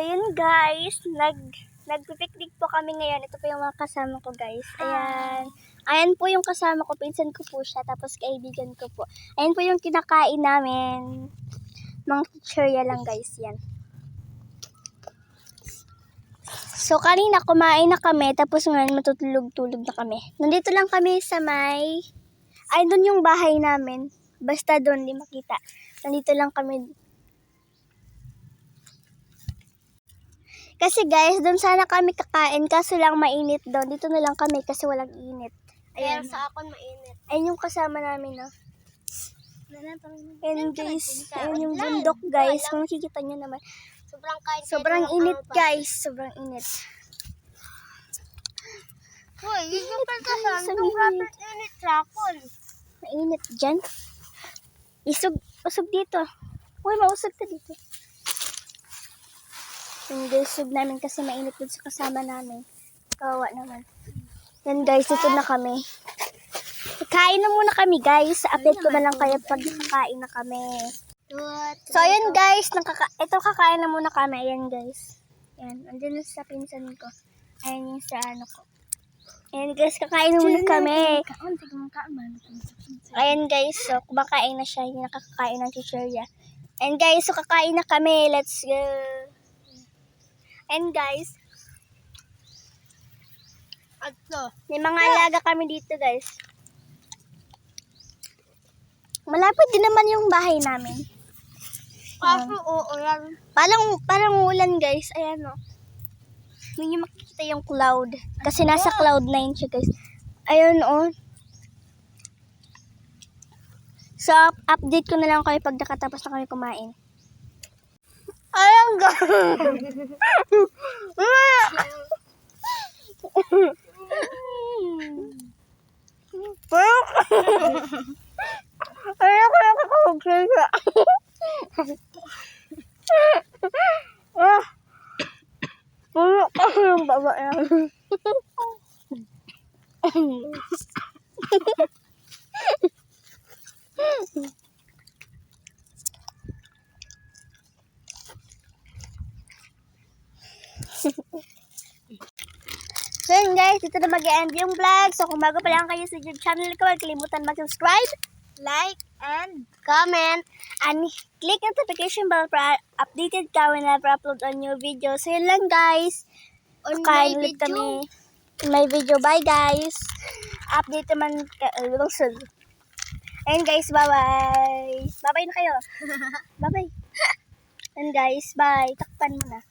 ayun guys, nagpipiknik po kami ngayon. Ito po yung mga kasama ko guys. Ayan. Ayan po yung kasama ko, pinsan ko po siya, tapos kaibigan ko po. Ayan po yung kinakain namin. Mga chichirya lang guys, yan. So kanina kumain na kami, tapos ngayon matutulog-tulog na kami. Nandito lang kami sa may, ay doon yung bahay namin. Basta doon, di makita. Nandito lang kami. Kasi guys, doon sana kami kakain, kaso lang mainit doon. Dito na lang kami kasi walang init. Ayan. Kaya sa akin mainit. Ayun yung kasama namin, no? Ayan guys, ayun yung bundok guys. Kung nakikita nyo naman. Sobrang init guys, sobrang init. Hoy, yung pagkasan, sobrang init sa akin. Mainit dyan. Usog dito. Uy, mausog ka dito. Hindi, usog namin kasi mainit dun sa kasama namin. Kawawa naman. Yan guys, ito na kami. Kain na muna kami guys. Update ko na lang kayo pag nakakain na kami. So ayan guys, ito kakain na muna kami. Ayan guys. Ayan, andun na sa pinsan ko. Ayan yung sa ano ko. Ayan guys, kakain na muna kami. Ayan guys, so kumakain na siya. Yung nakakakain ng chichirya. Ayan guys, so kakain na kami. Let's go. Ayan guys. May mga alaga kami dito guys. Malapit din naman yung bahay namin. Kaso uulan. Parang ulan guys. Ayan o. Hindi nyo makikita yung cloud. Kasi nasa cloud 9 siya guys. Ayun o. So, update ko na lang kayo pag nakatapos na kami kumain. Ayan guys. Ayaw ko yung kakapagsalita. Pulo kasi yung baba yan. So yun guys, dito na mag-end yung vlog. So kung bago pa lang kayo sa YouTube channel ko, huwag kalimutan mag-subscribe, Like and comment. and click notification bell para updated ka when I upload a new video. So yun lang guys. On Kain my ulit video. kami. May video. Bye guys. Update naman. Ayun guys. Bye-bye. Bye-bye na kayo. Bye-bye. And guys. Bye. Takpan mo na.